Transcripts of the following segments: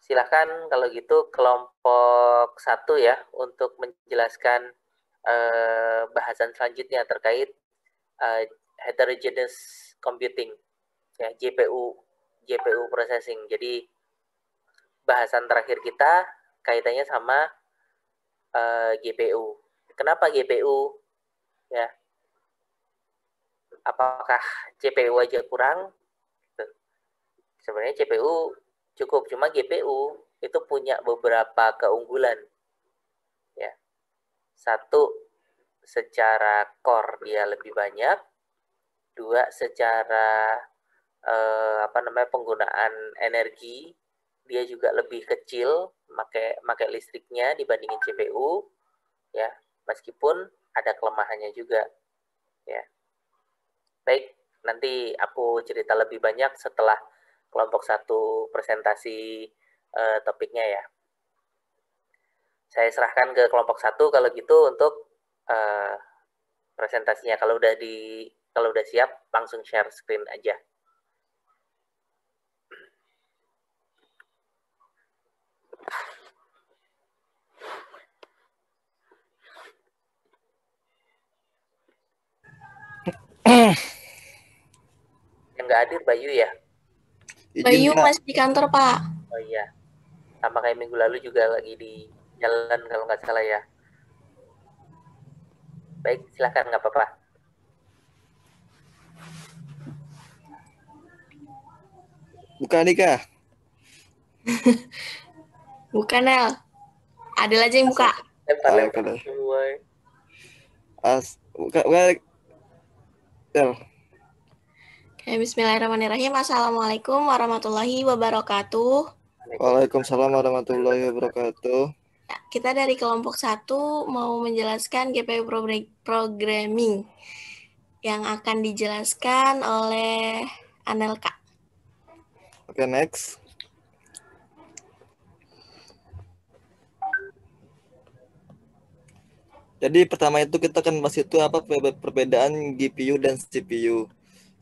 Silakan kalau gitu kelompok 1 ya untuk menjelaskan bahasan selanjutnya terkait heterogeneous computing ya, GPU processing. Jadi bahasan terakhir kita kaitannya sama GPU. Kenapa GPU ya? Apakah CPU aja kurang? Sebenarnya CPU cukup, cuma GPU itu punya beberapa keunggulan ya. Satu, secara core dia lebih banyak. Dua, secara penggunaan energi dia juga lebih kecil, pakai listriknya dibandingin CPU ya, meskipun ada kelemahannya juga ya. Baik, nanti aku cerita lebih banyak setelah kelompok 1 presentasi topiknya ya. Saya serahkan ke kelompok 1 kalau gitu untuk presentasinya. Kalau udah siap langsung share screen aja. Yang nggak hadir Bayu ya? Bayu masih di kantor, Pak. Oh iya, sama kayak minggu lalu juga lagi di jalan kalau nggak salah ya. Baik, silakan, nggak apa-apa. Bukan Dika. Bukan, El. Adil aja yang buka. Lempar semua. Buka. Oke, bismillahirrahmanirrahim. Assalamualaikum warahmatullahi wabarakatuh. Waalaikumsalam warahmatullahi wabarakatuh. Ya, kita dari kelompok 1 mau menjelaskan GPU programming yang akan dijelaskan oleh Anelka. Oke, next. Jadi pertama itu kita akan bahas itu apa perbedaan GPU dan CPU.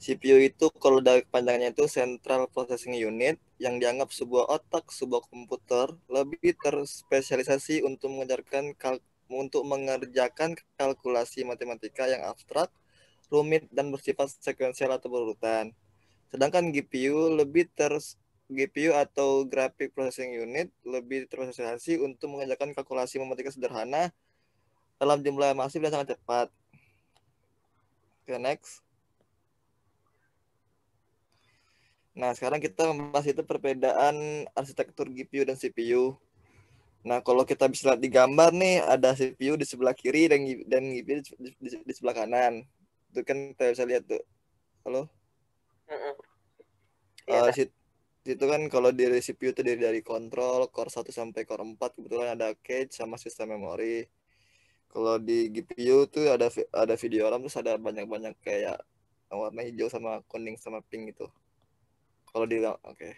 CPU itu kalau dari panjangnya itu Central Processing Unit, yang dianggap sebuah otak sebuah komputer lebih terspesialisasi untuk mengerjakan kalkulasi matematika yang abstrak, rumit, dan bersifat sekuensial atau berurutan. Sedangkan GPU atau Graphic Processing Unit lebih terspesialisasi untuk mengerjakan kalkulasi matematika sederhana dalam jumlah masif dan sangat cepat. Oke, next. Nah, sekarang kita membahas itu perbedaan arsitektur GPU dan CPU. Nah, kalau kita bisa lihat di gambar nih, ada CPU di sebelah kiri dan GPU di sebelah kanan. Itu kan kita bisa lihat tuh. Halo? Itu kan kalau di CPU itu dari kontrol, core 1 sampai core 4, kebetulan ada cache sama sistem memori. Kalau di GPU tuh ada video RAM, terus ada banyak-banyak kayak warna hijau sama kuning sama pink gitu. Kalau di oke.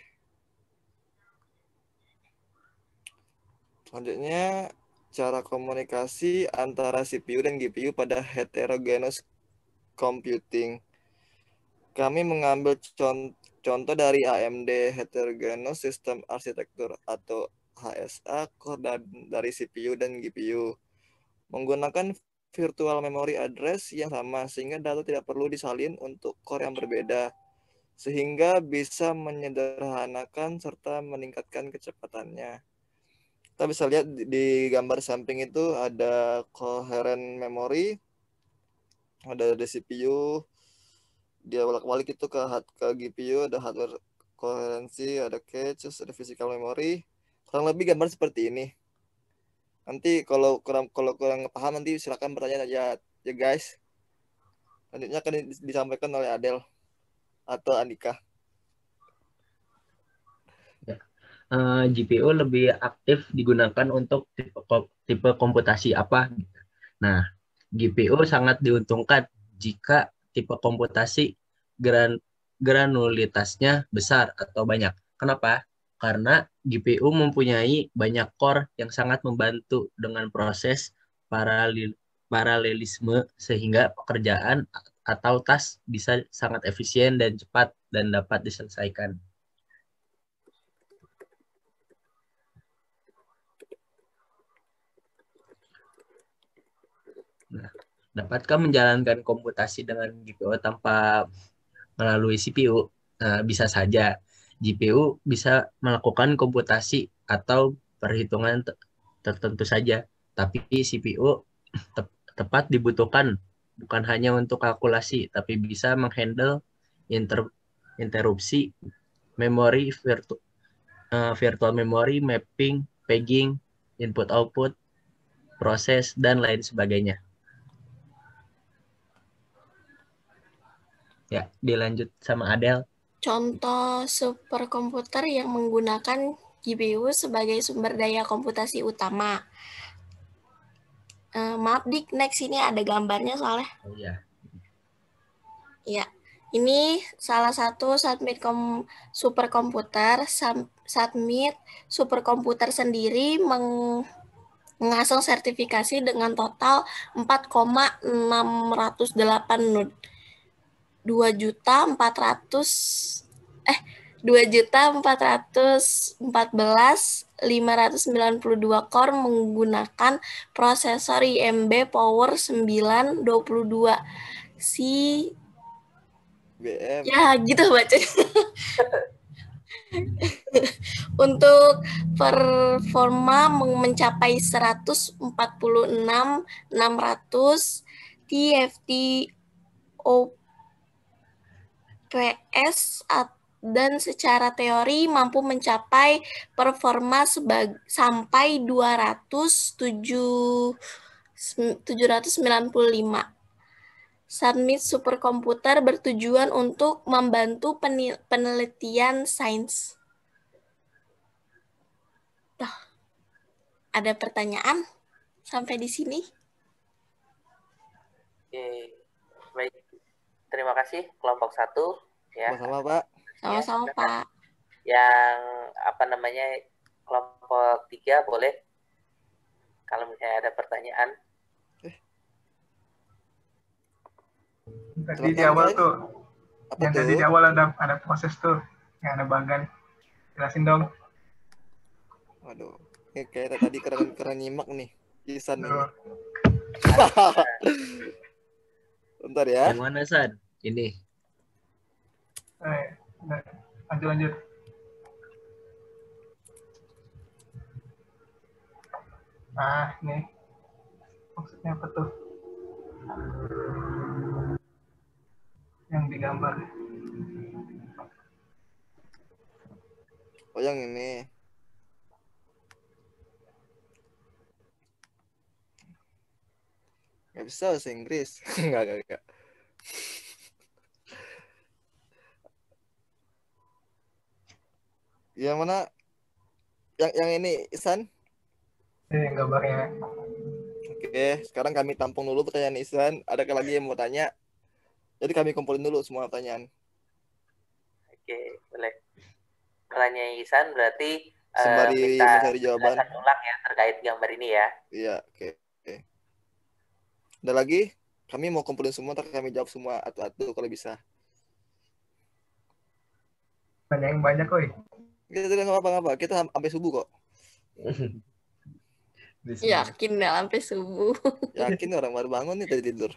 Selanjutnya cara komunikasi antara CPU dan GPU pada heterogeneous computing. Kami mengambil contoh dari AMD Heterogeneous System Architecture atau HSA core dari CPU dan GPU. Menggunakan virtual memory address yang sama sehingga data tidak perlu disalin untuk core yang berbeda, sehingga bisa menyederhanakan serta meningkatkan kecepatannya. Kita bisa lihat di gambar samping itu ada coherent memory, ada di CPU, dia bolak-balik itu ke GPU, ada hardware koherensi, ada cache, ada physical memory. Kurang lebih gambar seperti ini. Nanti kalau kurang paham nanti silakan bertanya aja ya guys. Selanjutnya akan disampaikan oleh Adel atau Andika. Ya. GPU lebih aktif digunakan untuk tipe komputasi apa? Nah, GPU sangat diuntungkan jika tipe komputasi granulitasnya besar atau banyak. Kenapa? Karena GPU mempunyai banyak core yang sangat membantu dengan proses paralelisme sehingga pekerjaan atau task bisa sangat efisien dan cepat dan dapat diselesaikan. Dapatkah menjalankan komputasi dengan GPU tanpa melalui CPU? Bisa saja. GPU bisa melakukan komputasi atau perhitungan tertentu saja, tapi CPU tepat dibutuhkan bukan hanya untuk kalkulasi, tapi bisa menghandle interupsi memori, virtual memory, mapping, pegging, input-output, proses, dan lain sebagainya. Ya, dilanjut sama Adele. Contoh superkomputer yang menggunakan GPU sebagai sumber daya komputasi utama. Maaf Dik, next ini ada gambarnya soalnya. Oh iya. Ya, ini salah satu superkomputer. Submit superkomputer sendiri mengasong sertifikasi dengan total 4,608 node. 2.414.592 core menggunakan prosesor IMB Power 922 si BM. ya gitu baca. Untuk performa mencapai 146.600 TFT OPS dan secara teori mampu mencapai performa sampai 795. Submit superkomputer bertujuan untuk membantu penelitian sains. Ada pertanyaan sampai di sini? Oke, baik. Terima kasih kelompok 1 ya. Sama-sama, Pak. Sama-sama, Ya, Pak. Yang kelompok 3 boleh kalau misalnya ada pertanyaan. Tadi di awal tuh, Apa yang tuh? tadi di awal ada proses tuh, yang ada bagan. Jelasin dong. Waduh, ini kayak tadi keren nyimak nih, Isan nih. Bentar ya. Yang mana, San? Ini. Lanjut. Nah, nih. Maksudnya apa tuh? Yang digambar. Oh, yang ini. Nggak bisa bahasa Inggris. Nggak. Yang mana? Yang ini, Isan? Yang gambarnya. Oke, sekarang kami tampung dulu pertanyaan Isan. Ada lagi yang mau tanya? Jadi kami kumpulin dulu semua pertanyaan. Oke, boleh. Pertanyaan Isan berarti Sembari minta mencari jawaban. penjelasan ulang ya terkait gambar ini ya. Iya, oke. Ada lagi? Kami mau kumpulin semua, ntar kami jawab semua atu-atu kalau bisa. Banyak yang banyak, koi. Kita tidak ngapa-ngapa. Kita sampai subuh kok. Yakin nggak sampai subuh? Yakin orang baru bangun nih tadi tidur.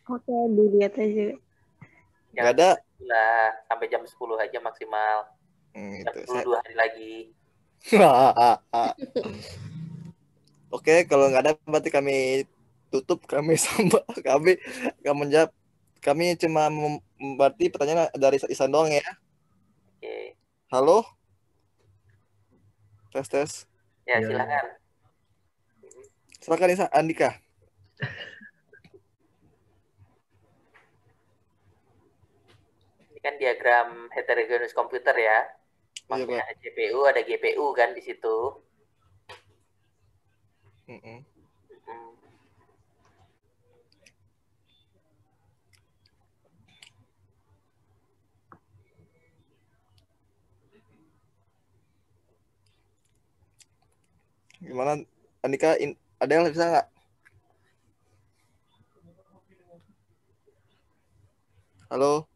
Oke, dilihat aja. Nggak ada. Lah, sampai jam 10 aja maksimal. Jam Itu. 10 2 hari lagi. Oke, kalau nggak ada berarti kami tutup. Kami menjawab. Kami cuma berarti pertanyaan dari Isan doang ya. Oke. Halo? Tes. Ya, silakan. Silakan Isan, Andika. Ini kan diagram heterogeneous komputer ya. Maksudnya ada CPU, ada GPU kan di situ. Gimana Andika, ada yang bisa nggak? Halo?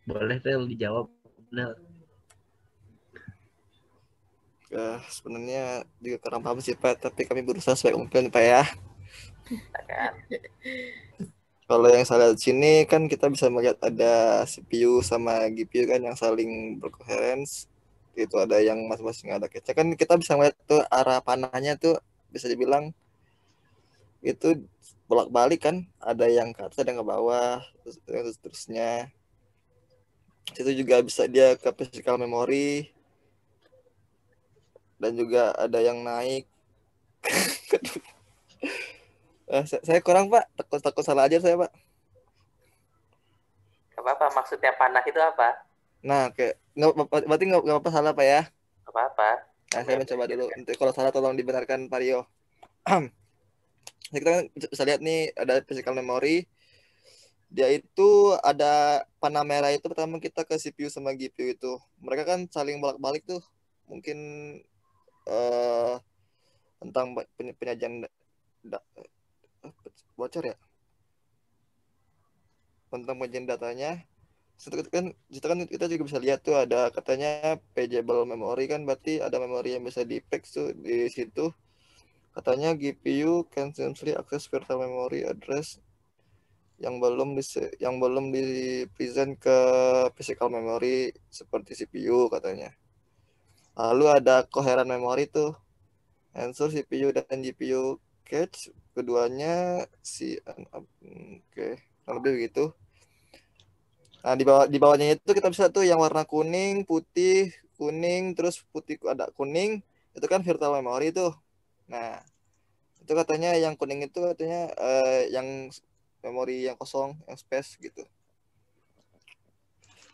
Boleh, Del, dijawab. Del. sebenarnya juga kurang paham sih Pak, tapi kami berusaha sebaik mungkin Pak ya. kan? Kalau yang saya lihat sini kan kita bisa melihat ada CPU sama GPU kan yang saling berkoherens. Itu ada yang masing-masing ada kece. Kan kita bisa melihat tuh arah panahnya tuh bisa dibilang itu bolak-balik kan. Ada yang ke atas, ada yang ke bawah, terus terusnya. Itu juga bisa dia ke physical memory dan juga ada yang naik. Saya kurang Pak, takut salah aja saya Pak. Gak apa-apa, maksudnya panah itu apa? Nah, berarti nggak apa-apa salah Pak ya. Gak apa-apa. Nah, saya mencoba dulu. Nanti kalau salah tolong dibenarkan Pak Rio. Nah, kita kan bisa lihat nih ada physical memory. Dia itu ada panah merah itu pertama kita ke CPU sama GPU itu. Mereka kan saling bolak-balik tuh. Mungkin tentang penyajian bocor ya. Tentang penyajian datanya. Situ kan kita juga bisa lihat tuh ada katanya pageable memory kan, berarti ada memori yang bisa di pack tuh di situ. Katanya GPU can seamlessly access virtual memory address yang belum di present ke physical memory seperti CPU katanya. Lalu ada coherent memory tuh, ensure CPU dan GPU cache keduanya oke, lebih begitu. Nah, di bawahnya itu kita bisa tuh yang warna kuning, putih, kuning, terus putih ada kuning, itu kan virtual memory tuh. Nah, itu katanya yang kuning itu katanya yang memori yang kosong, yang space gitu.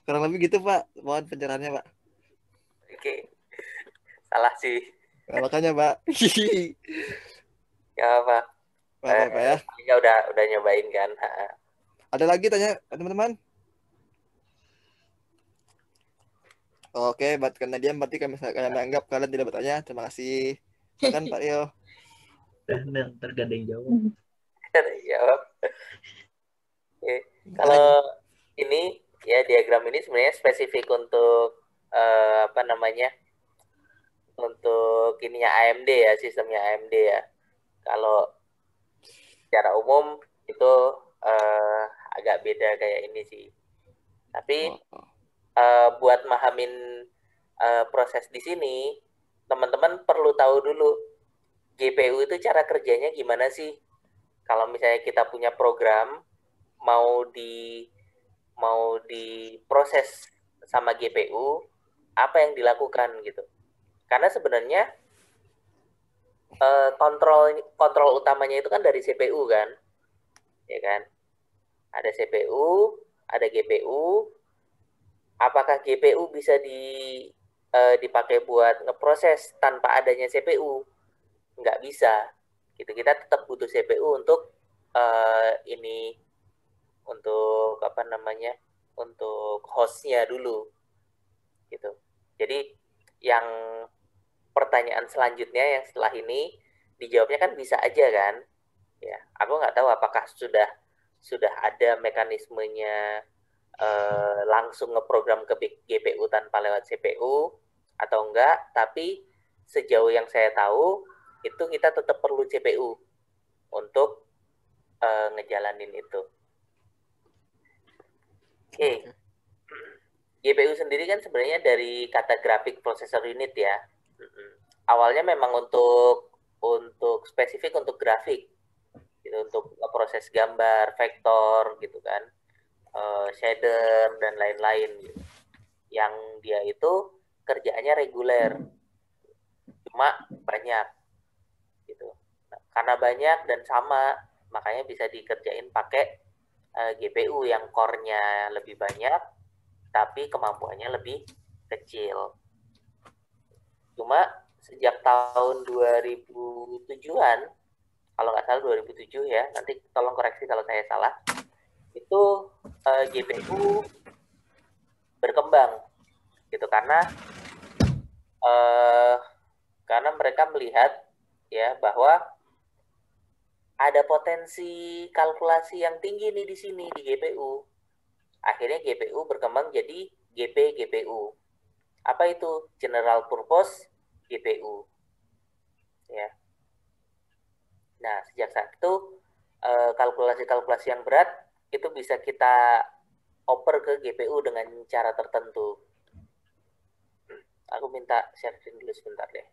Kurang lebih gitu Pak, mohon pencerahannya Pak. Oke, salah sih. Nah, makanya Pak. Gak apa. Apa ya? Ya udah nyobain kan. Ada lagi tanya teman-teman? Oke, karena dia berarti kami anggap kalian tidak bertanya. Terima kasih. Silakan Pak Rio. Dan tergadang jawab. Jawab. Oke. Kalau ini ya diagram ini sebenarnya spesifik untuk apa namanya? Untuk ininya AMD ya, sistemnya AMD ya. Kalau secara umum itu agak beda kayak ini sih. Tapi buat mahamin proses di sini, teman-teman perlu tahu dulu GPU itu cara kerjanya gimana sih. Kalau misalnya kita punya program mau diproses sama GPU, apa yang dilakukan gitu. Karena sebenarnya kontrol utamanya itu kan dari CPU kan, ya kan? Ada CPU, ada GPU. Apakah GPU bisa dipakai buat ngeproses tanpa adanya CPU? Nggak bisa. Gitu, kita tetap butuh CPU untuk untuk apa namanya? Untuk hostnya dulu, gitu. Jadi yang pertanyaan selanjutnya yang setelah ini dijawabnya kan bisa aja kan? Ya, aku nggak tahu apakah sudah ada mekanismenya langsung ngeprogram ke GPU tanpa lewat CPU atau enggak, tapi sejauh yang saya tahu itu kita tetap perlu CPU untuk ngejalanin itu. Oke. GPU sendiri kan sebenarnya dari kata graphic processor unit ya. Awalnya memang untuk spesifik untuk grafik, gitu, untuk proses gambar, vektor, gitu kan, shader dan lain-lain. Gitu. Yang dia itu kerjaannya reguler, cuma banyak, gitu. Nah, karena banyak dan sama, makanya bisa dikerjain pakai GPU yang core-nya lebih banyak, tapi kemampuannya lebih kecil. Cuma sejak tahun 2007-an, kalau nggak salah 2007 ya, nanti tolong koreksi kalau saya salah, itu GPU berkembang, gitu, karena mereka melihat ya bahwa ada potensi kalkulasi yang tinggi nih di sini di GPU. Akhirnya GPU berkembang jadi GPU. Apa itu? General Purpose GPU. Ya. Nah, sejak saat itu kalkulasi-kalkulasi yang berat itu bisa kita oper ke GPU dengan cara tertentu. Aku minta share screen dulu sebentar deh.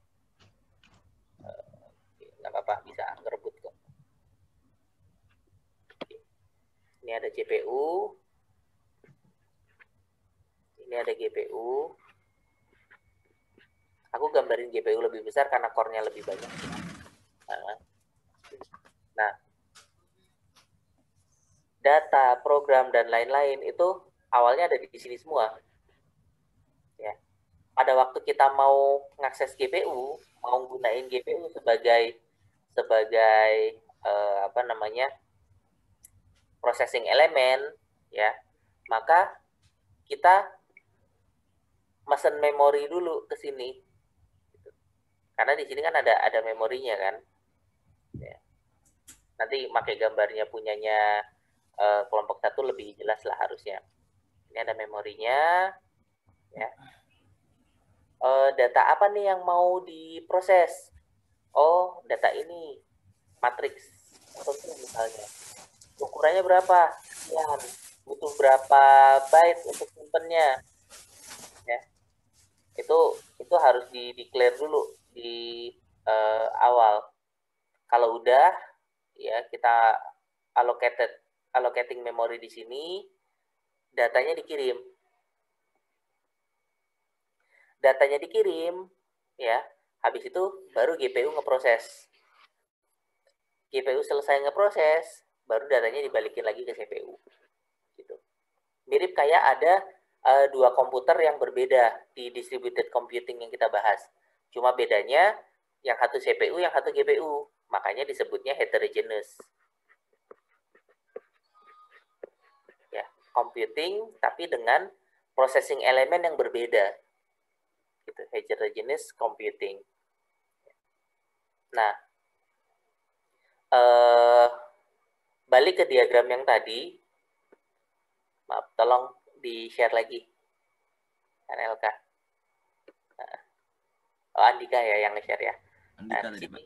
Nggak apa-apa, bisa ngerebut kok. Ini ada CPU. Ini ada GPU. Aku gambarin GPU lebih besar karena core-nya lebih banyak. Nah, data, program, dan lain-lain itu awalnya ada di sini semua. Ya. Pada waktu kita mau mengakses GPU, mau gunain GPU sebagai processing elemen, ya, maka kita mesen memori dulu ke sini. Karena di sini kan ada memorinya kan. Ya. Nanti pakai gambarnya punyanya kelompok 1 lebih jelas lah harusnya. Ini ada memorinya, ya. Data apa nih yang mau diproses? Oh, data ini matriks misalnya. Ukurannya berapa? Ya, butuh berapa byte untuk simpennya? Ya, itu harus di-declare dulu di awal. Kalau udah, ya kita allocating memori di sini, datanya dikirim. Datanya dikirim, ya. Habis itu baru GPU ngeproses. GPU selesai ngeproses, baru datanya dibalikin lagi ke CPU. Gitu. Mirip kayak ada dua komputer yang berbeda di distributed computing yang kita bahas. Cuma bedanya yang satu CPU, yang satu GPU. Makanya disebutnya heterogeneous. Ya, computing tapi dengan processing elemen yang berbeda. Gitu, heterogeneous computing. Nah, balik ke diagram yang tadi. Maaf, tolong di-share lagi. NLK. Oh, Andika ya yang nge-share ya. Andika nah, tadi, Pak.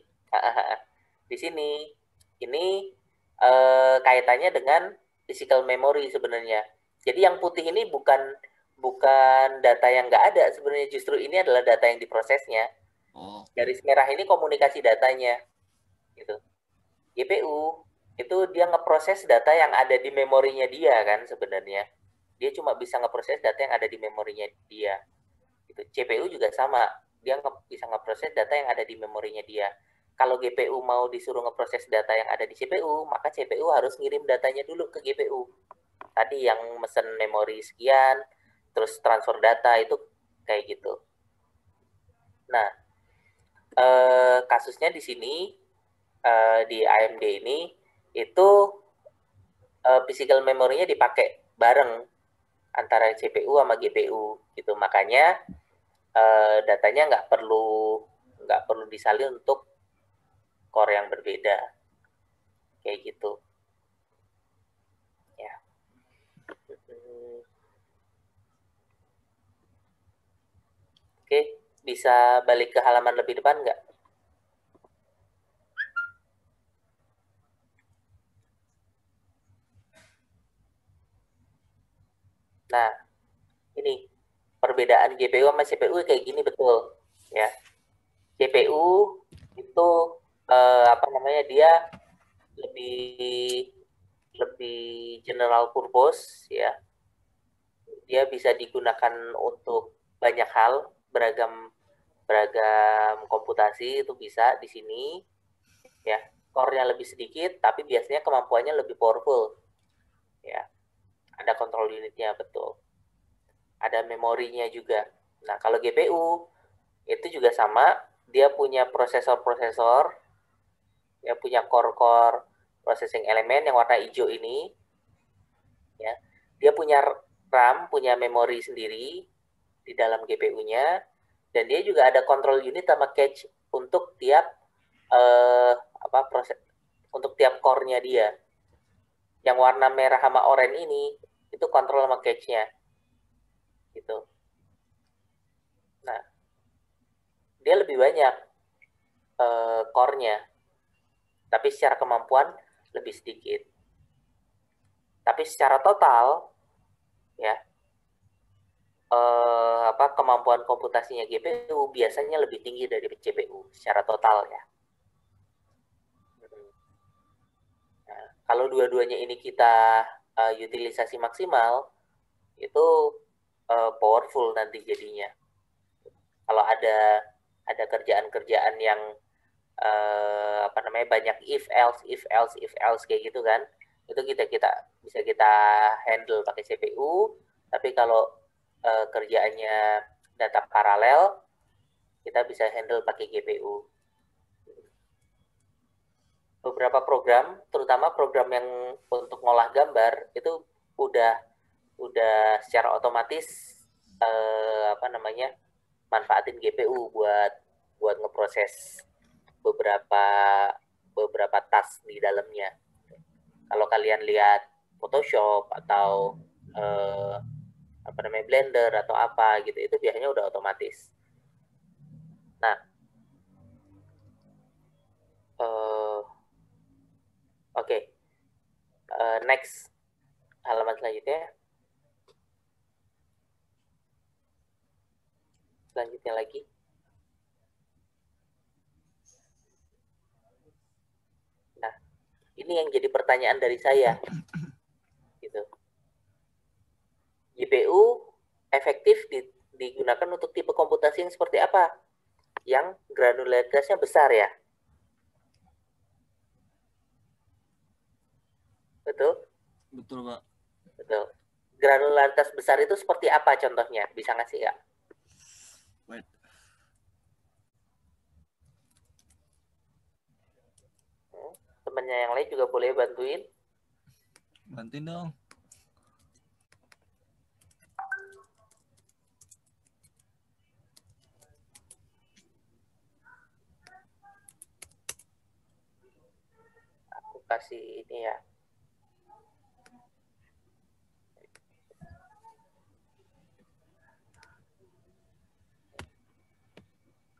Di sini, ini kaitannya dengan physical memory sebenarnya. Jadi yang putih ini bukan data yang nggak ada sebenarnya, justru ini adalah data yang diprosesnya. Oh. Garis merah ini komunikasi datanya. Gitu. GPU itu dia ngeproses data yang ada di memorinya dia kan sebenarnya. Dia cuma bisa ngeproses data yang ada di memorinya dia. Gitu. CPU juga sama, dia bisa ngeproses data yang ada di memorinya dia. Kalau GPU mau disuruh ngeproses data yang ada di CPU, maka CPU harus ngirim datanya dulu ke GPU. Tadi yang mesen memori sekian, terus transfer data itu kayak gitu. Nah, kasusnya di sini di AMD ini itu physical memorinya dipakai bareng antara CPU sama GPU gitu. Makanya datanya nggak perlu disalin untuk core yang berbeda kayak gitu ya. Oke, bisa balik ke halaman lebih depan nggak? Nah, ini perbedaan GPU sama CPU kayak gini betul ya. GPU itu dia lebih general purpose ya. Dia bisa digunakan untuk banyak hal, beragam komputasi itu bisa di sini ya. Core-nya lebih sedikit tapi biasanya kemampuannya lebih powerful ya. Ada kontrol unitnya betul. Ada memorinya juga. Nah, kalau GPU itu juga sama, dia punya prosesor-prosesor, dia punya core-core processing elemen yang warna hijau ini ya. Dia punya RAM, punya memori sendiri di dalam GPU-nya, dan dia juga ada control unit sama cache untuk tiap untuk tiap core-nya dia. Yang warna merah sama oranye ini itu kontrol sama cache-nya. Gitu. Nah, dia dia lebih banyak core-nya, tapi secara kemampuan lebih sedikit. Tapi secara total, ya, kemampuan komputasinya GPU biasanya lebih tinggi dari CPU secara total ya. Nah, kalau dua-duanya ini kita utilisasi maksimal, itu powerful nanti jadinya. Kalau ada kerjaan-kerjaan yang banyak if else kayak gitu kan, itu kita bisa kita handle pakai CPU. Tapi kalau kerjaannya data paralel, kita bisa handle pakai GPU. Beberapa program, terutama program yang untuk ngolah gambar, itu udah secara otomatis manfaatin GPU buat ngeproses beberapa task di dalamnya. Kalau kalian lihat Photoshop atau Blender atau apa gitu, itu biasanya udah otomatis. Nah, oke. Next, halaman selanjutnya. Selanjutnya lagi. Nah, ini yang jadi pertanyaan dari saya. Gitu. GPU efektif digunakan untuk tipe komputasi yang seperti apa? Yang granularitasnya besar ya? Betul? Betul, Pak. Betul. Granularitas besar itu seperti apa contohnya? Bisa ngasih nggak? Wait. Temennya yang lain juga boleh bantuin. Bantuin dong. Aku kasih ini ya.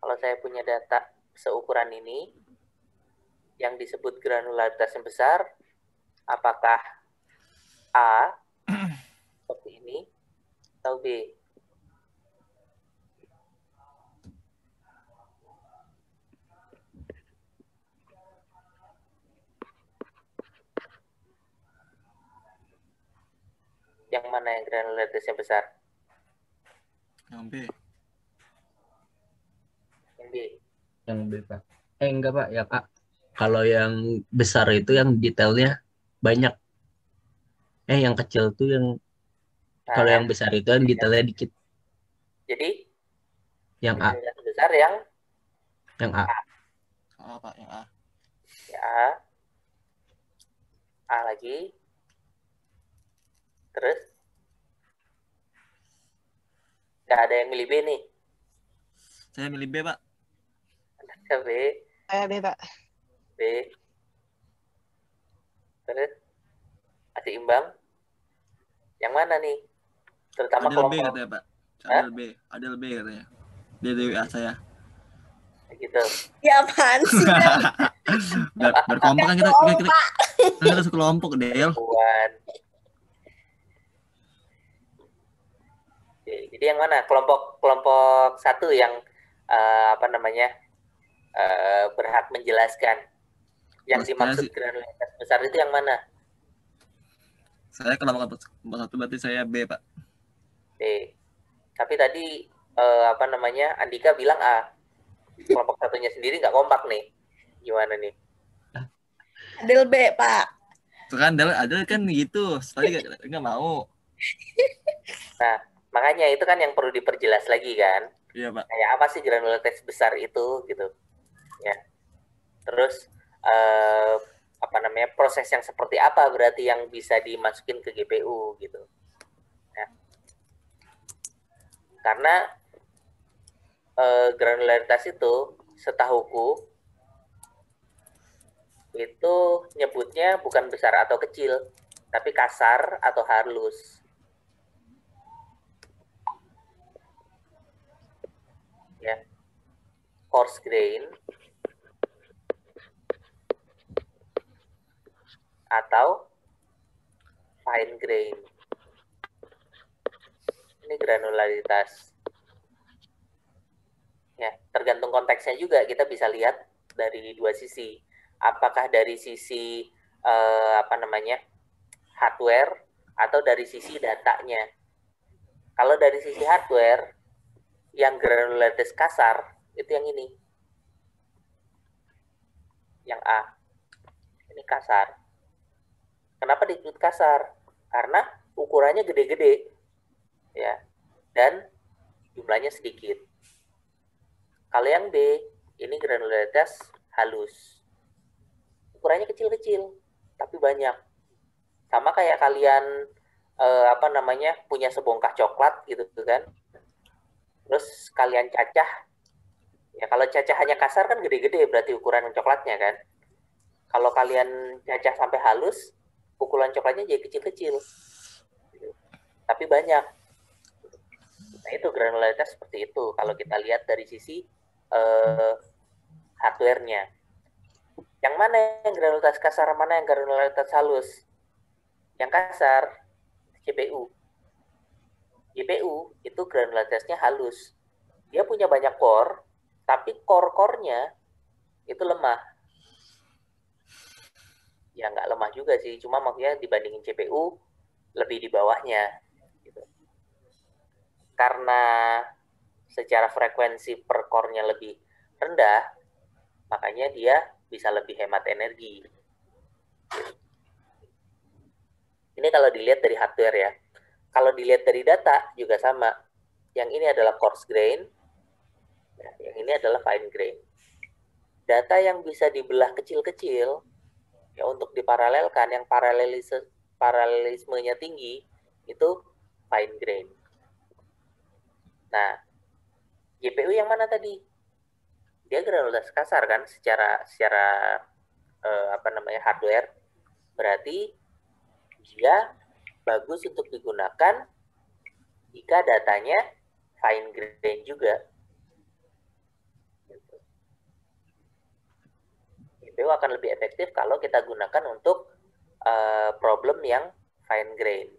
Kalau saya punya data seukuran ini, yang disebut granularitas yang besar, apakah A seperti ini atau B? Yang mana yang granularitasnya besar? Yang B. Yang B. Yang B, Pak. Enggak, Pak. Ya, Kak. Kalau yang besar itu yang detailnya banyak. Yang kecil tuh yang kalau yang besar itu yang detailnya dikit. Jadi Yang A. yang besar yang A. A, Pak, yang A. ya, A lagi. Terus nggak ada yang milih B nih. Saya milih B, Pak. Ke B. B, Pak. B. Terus masih imbang. Yang mana nih? Terutama Adel kelompok B katanya, Pak. Adel B katanya. Dia dari WA saya. Gitu. Ya apaan sih? Berkelompok kan kita sekelompok, Del. Buan. Jadi yang mana? Kelompok satu yang berhak menjelaskan. Yang dimaksud granularitas besar itu yang mana? Saya kelompok satu berarti saya B, Pak. B. Tapi tadi Andika bilang A. Kelompok satunya sendiri nggak kompak nih. Gimana nih? Adel B, Pak. Tuh kan Adel kan gitu. Tadi nggak mau. Nah, makanya itu kan yang perlu diperjelas lagi kan. Iya, Pak. Kayak apa sih granularitas besar itu gitu. Ya. Terus proses yang seperti apa berarti yang bisa dimasukin ke GPU gitu. Ya. Karena granularitas itu setahuku itu nyebutnya bukan besar atau kecil, tapi kasar atau halus. Ya. coarse grain atau fine grain. Ini granularitas. Ya, tergantung konteksnya juga, kita bisa lihat dari dua sisi. Apakah dari sisi hardware atau dari sisi datanya. Kalau dari sisi hardware, yang granularitas kasar itu yang ini. Yang A. Ini kasar. Kenapa disebut kasar? Karena ukurannya gede-gede, ya, dan jumlahnya sedikit. Kalau yang B, ini granularitas halus. Ukurannya kecil-kecil, tapi banyak. Sama kayak kalian punya sebongkah coklat gitu kan. Terus kalian cacah. Ya kalau cacahannya kasar kan gede-gede berarti ukuran coklatnya kan. Kalau kalian cacah sampai halus, ukuran coklatnya jadi kecil-kecil. Tapi banyak. Nah, itu granularitas seperti itu kalau kita lihat dari sisi hardware-nya. Yang mana yang granularitas kasar, mana yang granularitas halus? Yang kasar, GPU. GPU itu granularitasnya halus. Dia punya banyak core, tapi core-core-nya itu lemah. Ya nggak lemah juga sih, cuma maksudnya dibandingin CPU lebih di bawahnya. Gitu. Karena secara frekuensi per core-nya lebih rendah, makanya dia bisa lebih hemat energi. Ini kalau dilihat dari hardware ya. Kalau dilihat dari data juga sama. Yang ini adalah coarse grain, yang ini adalah fine grain. Data yang bisa dibelah kecil-kecil, ya untuk diparalelkan, yang paralelismenya tinggi, itu fine grain. Nah, GPU yang mana tadi? Dia granularitas kasar kan secara hardware. Berarti dia bagus untuk digunakan jika datanya fine grain juga. GPU akan lebih efektif kalau kita gunakan untuk problem yang fine grain,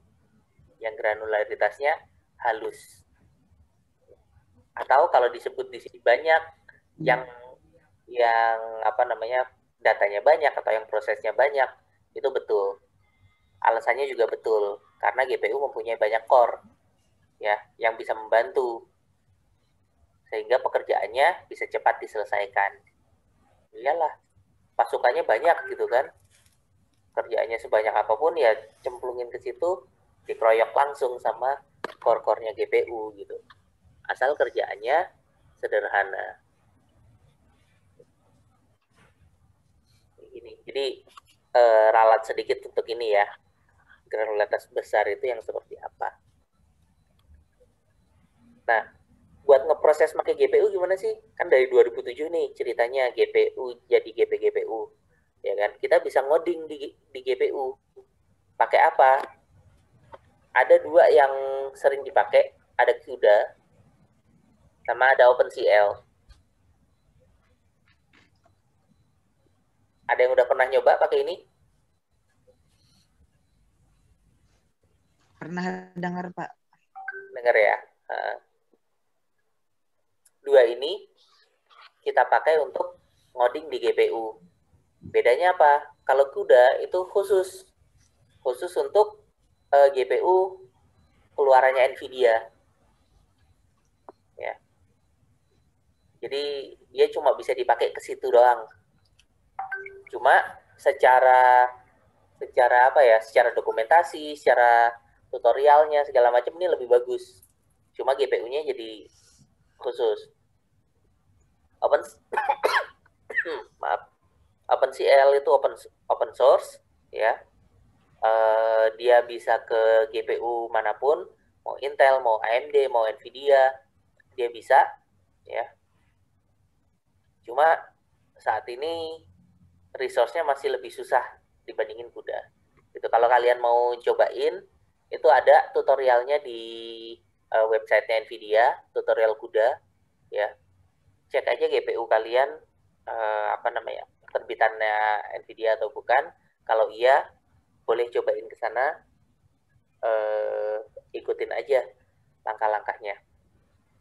yang granularitasnya halus. Atau kalau disebut di sini banyak, yang datanya banyak atau yang prosesnya banyak, itu betul. Alasannya juga betul, karena GPU mempunyai banyak core, ya, yang bisa membantu sehingga pekerjaannya bisa cepat diselesaikan. Iyalah, pasukannya banyak gitu kan, kerjaannya sebanyak apapun ya cemplungin ke situ, dikeroyok langsung sama core-core-nya GPU gitu. Asal kerjaannya sederhana. Ini. Jadi ralat sedikit untuk ini ya. Granularitas besar itu yang seperti apa. Nah, buat ngeproses pakai GPU gimana sih? Kan dari 2007 nih ceritanya GPU jadi GPGPU. Ya kan? Kita bisa ngoding di GPU. Pakai apa? Ada dua yang sering dipakai, ada CUDA sama ada OpenCL. Ada yang udah pernah nyoba pakai ini? Pernah dengar, Pak. Dengar ya. Dua ini kita pakai untuk ngoding di GPU. Bedanya apa? Kalau CUDA itu khusus untuk GPU keluarannya NVIDIA. Ya. Jadi dia cuma bisa dipakai ke situ doang. Cuma secara dokumentasi, secara tutorialnya segala macam ini lebih bagus. Cuma GPU-nya jadi khusus. OpenCL itu open source ya. Dia bisa ke GPU manapun, mau Intel, mau AMD, mau Nvidia, dia bisa ya. Cuma saat ini resource-nya masih lebih susah dibandingin CUDA. Itu kalau kalian mau cobain, itu ada tutorialnya di website-nya Nvidia, tutorial CUDA ya. cek aja GPU kalian terbitannya Nvidia atau bukan. Kalau iya, boleh cobain ke sana, ikutin aja langkah-langkahnya.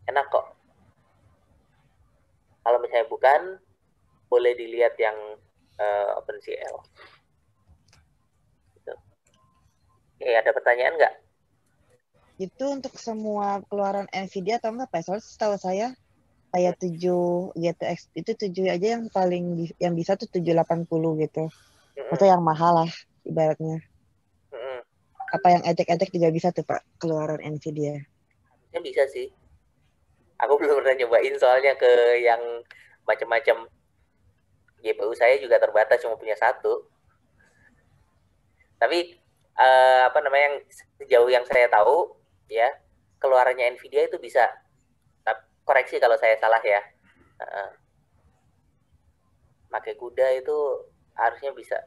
Enak kok. Kalau misalnya bukan, boleh dilihat yang OpenCL. Gitu. Oke, ada pertanyaan nggak? Itu untuk semua keluaran Nvidia atau enggak Pak? Soalnya setahu saya kayak 7 GTX itu 7 aja yang paling yang bisa tuh 780 gitu. Maksudnya yang mahal lah ibaratnya. Apa yang ejek-ejek juga bisa tuh Pak keluaran Nvidia? Ya bisa sih. Aku belum pernah nyobain soalnya ke yang macam-macam. GPU saya juga terbatas, cuma punya satu. Tapi yang sejauh yang saya tahu ya, keluarannya Nvidia itu bisa. Koreksi kalau saya salah ya. Pakai kuda itu harusnya bisa.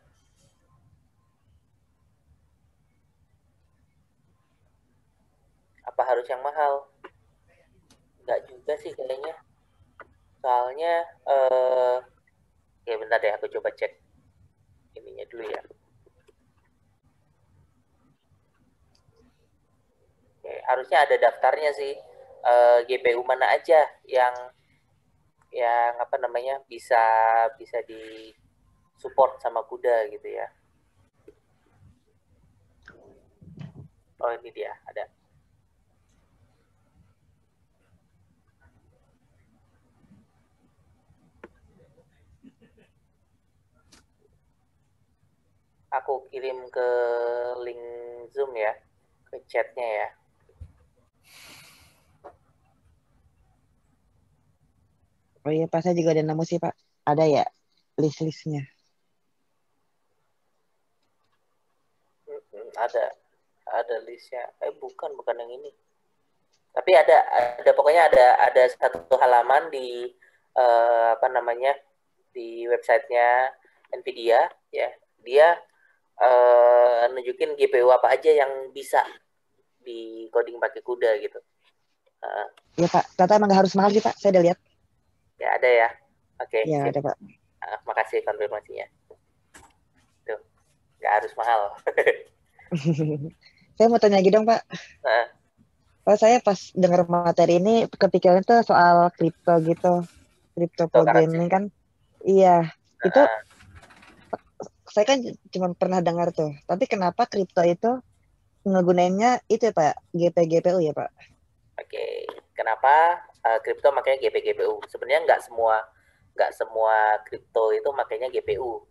Apa harus yang mahal? Enggak juga sih kayaknya. Soalnya ya bentar deh, aku coba cek ininya dulu ya. Oke, harusnya ada daftarnya sih. GPU mana aja yang bisa di support sama kuda gitu ya. Oh, ini dia, ada. Aku kirim ke link Zoom ya, ke chatnya ya. Oh iya Pak, saya juga ada nemu sih Pak. Ada ya list-listnya. Ada listnya. Bukan yang ini. Tapi ada pokoknya ada satu halaman di di websitenya Nvidia ya. Dia nunjukin GPU apa aja yang bisa di coding pakai kuda gitu. Iya Pak, ternyata emang nggak harus mahal sih Pak. Saya udah lihat. Ya ada ya. Oke. Ya ada Pak. Makasih konfirmasinya. Tuh, nggak harus mahal. Saya mau tanya lagi dong Pak. Pak, saya pas dengar materi ini kepikiran tuh soal kripto gitu. Cryptocurrency kan. Iya. Itu saya kan cuma pernah dengar tuh. Tapi kenapa kripto itu ngegunainnya itu ya Pak, GPU ya Pak? Oke, kenapa kripto makanya GPU? Sebenarnya nggak semua kripto itu makanya GPU.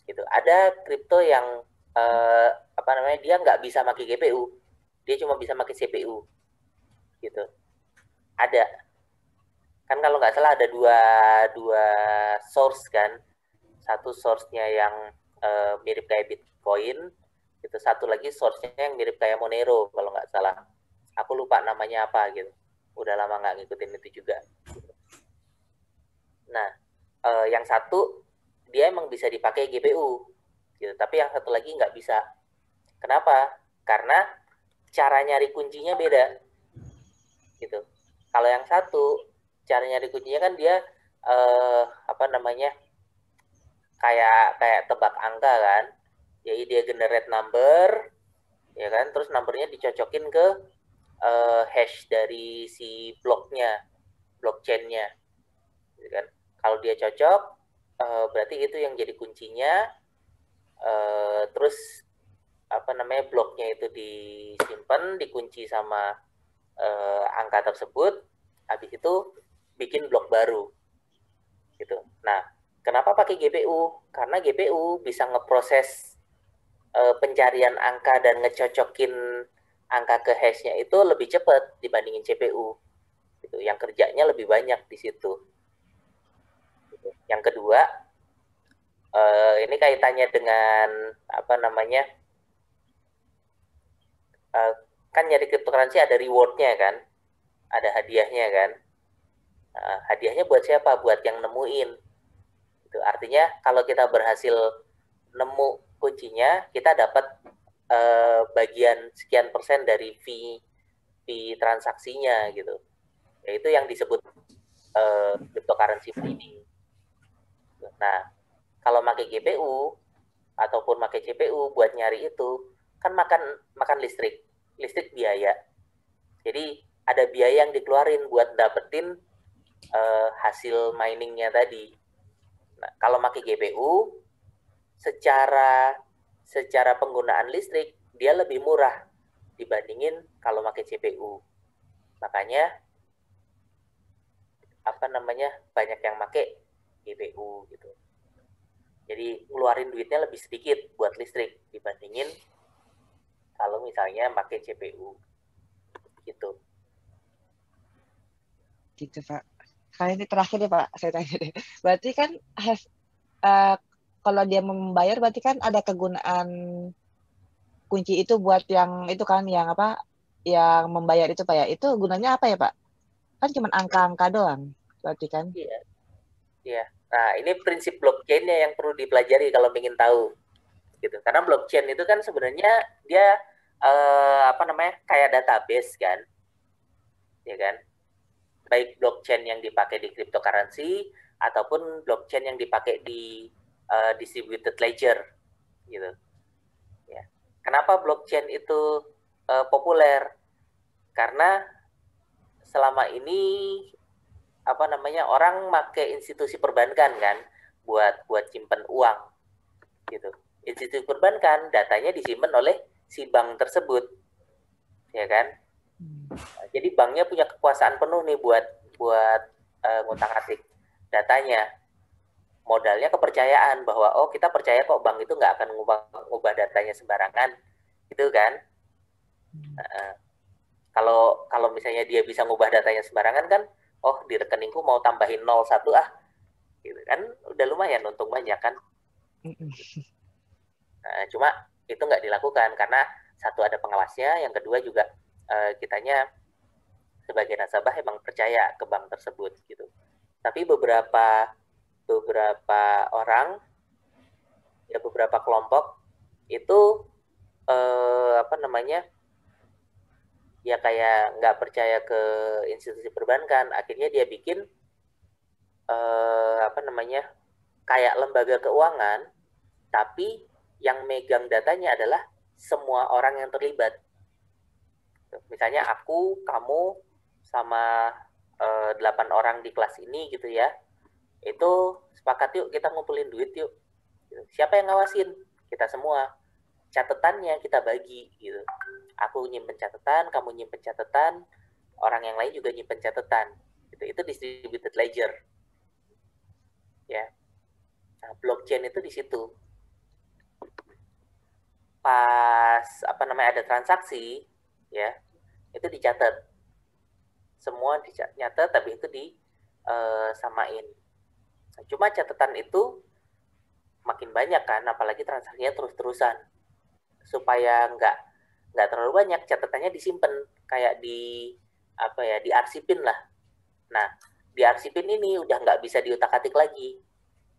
Gitu. Ada kripto yang dia nggak bisa pakai GPU, dia cuma bisa pakai CPU. Gitu. Ada. Kan kalau nggak salah ada dua source kan. Satu source-nya yang mirip kayak Bitcoin, itu satu lagi source-nya yang mirip kayak Monero kalau nggak salah. Aku lupa namanya apa gitu. Udah lama nggak ngikutin itu juga. Nah, yang satu dia emang bisa dipakai GPU, gitu. Tapi yang satu lagi nggak bisa. Kenapa? Karena cara nyari kuncinya beda, gitu. Kalau yang satu cara nyari kuncinya kan dia kayak tebak angka kan. Jadi dia generate number, ya kan. Terus numbernya dicocokin ke hash dari si blockchain-nya, gitu kan. Kalau dia cocok, berarti itu yang jadi kuncinya. Terus bloknya itu disimpan, dikunci sama angka tersebut. Habis itu bikin blok baru, gitu. Nah, kenapa pakai GPU? Karena GPU bisa ngeproses pencarian angka dan ngecocokin angka ke hash-nya itu lebih cepat dibandingin CPU. Gitu. Yang kerjanya lebih banyak di situ. Gitu. Yang kedua, ini kaitannya dengan kan nyari cryptocurrency ada reward-nya kan, ada hadiahnya kan. Hadiahnya buat siapa? Buat yang nemuin. Itu artinya kalau kita berhasil nemu kuncinya, kita dapat bagian sekian persen dari fee transaksinya gitu. Yaitu yang disebut cryptocurrency mining. Nah, kalau pakai GPU ataupun pakai CPU buat nyari itu kan makan listrik biaya. Jadi ada biaya yang dikeluarin buat dapetin hasil miningnya tadi. Nah, kalau pakai GPU secara penggunaan listrik dia lebih murah dibandingin kalau pakai CPU. Makanya banyak yang pakai GPU gitu. Jadi ngeluarin duitnya lebih sedikit buat listrik dibandingin kalau misalnya pakai CPU gitu. Gitu Pak. Kali ini terakhir deh Pak, saya tanya deh. Berarti kan kalau dia membayar berarti kan ada kegunaan kunci itu buat yang itu kan yang yang membayar itu Pak ya. Itu gunanya apa ya Pak? Kan cuma angka-angka doang berarti kan? Iya. Nah, ini prinsip blockchain-nya yang perlu dipelajari kalau ingin tahu. Gitu. Karena blockchain itu kan sebenarnya dia kayak database kan. Ya kan? Baik blockchain yang dipakai di cryptocurrency ataupun blockchain yang dipakai di distributed ledger gitu. Ya. Kenapa blockchain itu populer? Karena selama ini orang make institusi perbankan kan buat simpen uang gitu. Institusi perbankan datanya disimpan oleh si bank tersebut, ya kan? Jadi banknya punya kekuasaan penuh nih buat ngutang-atik datanya. Modalnya kepercayaan bahwa kita percaya kok bank itu nggak akan ngubah datanya sembarangan, gitu kan? Kalau misalnya dia bisa ngubah datanya sembarangan kan, di rekeningku mau tambahin 01 gitu kan, udah lumayan untung banyak kan. Nah, cuma itu nggak dilakukan karena satu ada pengawasnya, yang kedua juga kitanya sebagai nasabah emang percaya ke bank tersebut gitu. Tapi beberapa orang ya beberapa kelompok itu ya kayak nggak percaya ke institusi perbankan, akhirnya dia bikin kayak lembaga keuangan, tapi yang megang datanya adalah semua orang yang terlibat. Misalnya aku, kamu, sama 8 orang di kelas ini gitu ya, itu sepakat yuk kita ngumpulin duit yuk. Siapa yang ngawasin? Kita semua. Catatannya kita bagi gitu. Aku nyimpen catatan, kamu nyimpen catatan, orang yang lain juga nyimpen catatan. Itu distributed ledger. Ya. Nah, blockchain itu di situ. Pas ada transaksi, ya, itu dicatat. Semua dicatat, tapi itu samain. Nah, cuma catatan itu makin banyak kan, apalagi transaksinya terus-terusan. Supaya nggak terlalu banyak, catatannya disimpan kayak diarsipin lah. Nah, diarsipin ini udah nggak bisa diutak-atik lagi.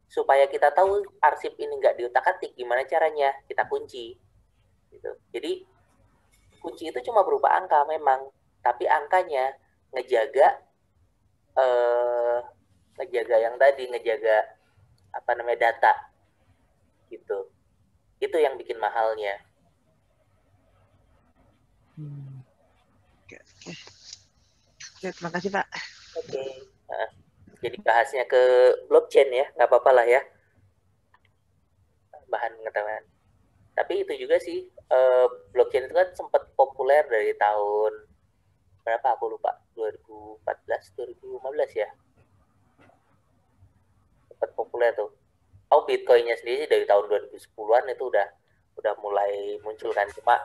Supaya kita tahu arsip ini nggak diutak-atik, gimana caranya? Kita kunci. Gitu. Jadi kunci itu cuma berupa angka memang, tapi angkanya ngejaga yang tadi, ngejaga data gitu. Itu yang bikin mahalnya. Oke. Terima kasih Pak. Oke. Jadi bahasnya ke blockchain ya, nggak apa-apa lah ya, bahan pengetahuan. Tapi itu juga sih, blockchain itu kan sempat populer dari tahun berapa aku lupa, 2014, 2015 ya, sempat populer tuh. Bitcoinnya sendiri dari tahun 2010-an itu udah mulai muncul kan, cuma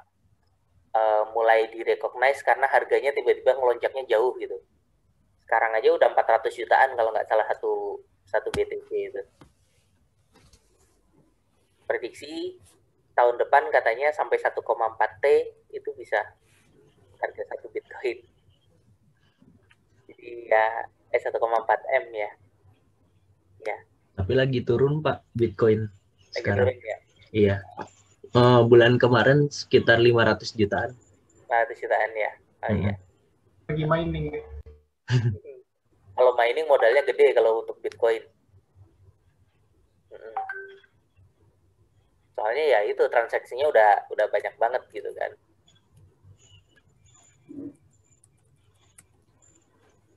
mulai direcognize karena harganya tiba-tiba ngelonjaknya jauh gitu. Sekarang aja udah 400 jutaan kalau nggak salah satu BTC itu. Prediksi tahun depan katanya sampai 1,4 T itu bisa harga satu Bitcoin. Jadi ya 1,4 M ya. Ya. Tapi lagi turun Pak Bitcoin sekarang. Turun, ya? Iya. Bulan kemarin sekitar 500 jutaan. 500 jutaan ya. Iya. Lagi mining. Kalau mining modalnya gede kalau untuk Bitcoin. Soalnya ya itu transaksinya udah banyak banget gitu kan.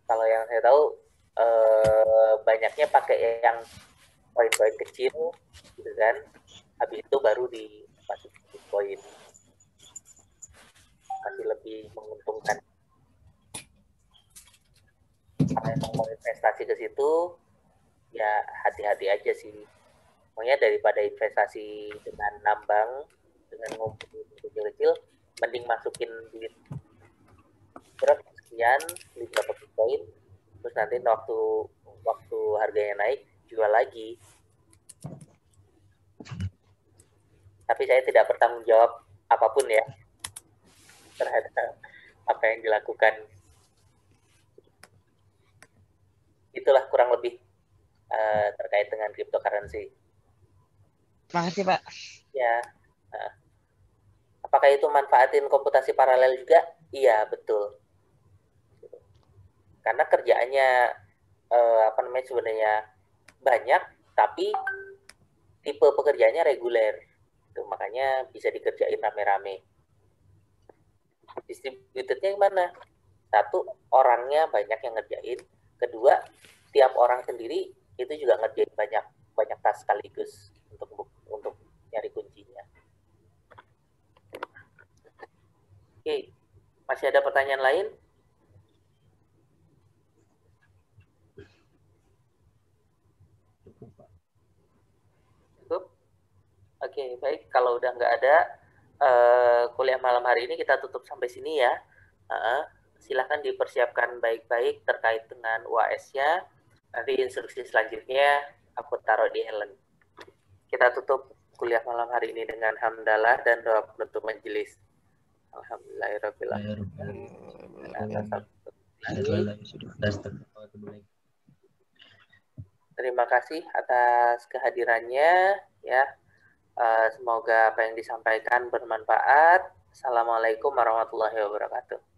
Kalau yang saya tahu banyaknya pakai yang koin-koin kecil gitu kan. Habis itu baru dimasukin Bitcoin. Masih lebih menguntungkan. Kalau emang mau investasi ke situ, ya hati-hati aja sih. Pokoknya daripada investasi dengan nambang, dengan ngumpulin kecil-kecil, mending masukin duit berapa sekian, beli berapa Bitcoin, terus nanti waktu harganya naik, jual lagi. Tapi saya tidak bertanggung jawab apapun ya terhadap apa yang dilakukan. Itulah kurang lebih terkait dengan cryptocurrency. Makasih, Pak. Ya. Apakah itu manfaatin komputasi paralel juga? Iya, betul. Karena kerjaannya sebenarnya banyak, tapi tipe pekerjaannya reguler. Itu makanya bisa dikerjain rame-rame. Distributednya gimana? Satu, orangnya banyak yang ngerjain. Kedua, tiap orang sendiri itu juga ngerjain banyak tas sekaligus untuk nyari kuncinya. Oke, masih ada pertanyaan lain? Cukup? Oke, baik. Kalau udah nggak ada, kuliah malam hari ini kita tutup sampai sini ya. Silahkan dipersiapkan baik-baik terkait dengan UAS-nya. Nanti instruksi selanjutnya aku taruh di Helen. Kita tutup kuliah malam hari ini dengan hamdalah dan doa penutup majelis. Terima kasih atas kehadirannya ya. Semoga apa yang disampaikan bermanfaat. Assalamualaikum warahmatullahi wabarakatuh.